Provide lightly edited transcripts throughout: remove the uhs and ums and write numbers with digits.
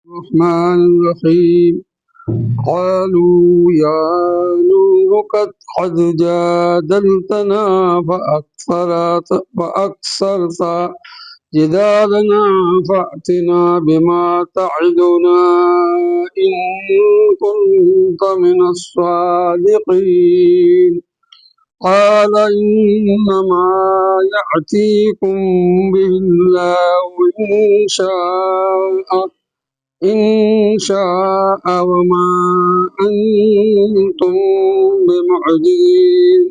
الرحمن الرحيم قالوا يا نوح قد جادلتنا فأكثرت جدالنا فأتنا بما تعدنا إن كنت من الصادقين قال إنما يأتيكم به الله إن شاء وما أنتم بمعجزين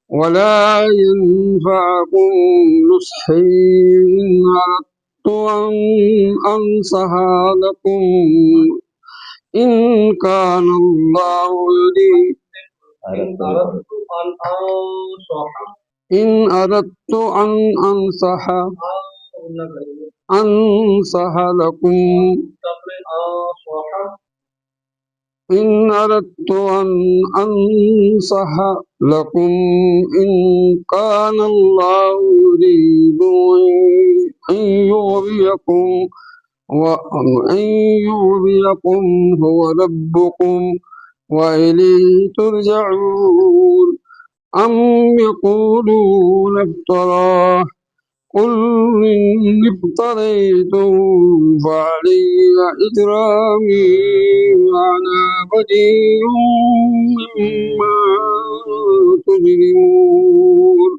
ولا ينفعكم نصحي إن أردت أن أنصح لكم إن كان الله يريد إن أردت أن أنصح لكم إن أردت أن أنصح لكم إن كان الله يريد أن يغويكم هو ربكم وإليه ترجعون أم يقولون افتراه قل إني افتريته فعلي إجرامي وأنا بريء مما تجرمون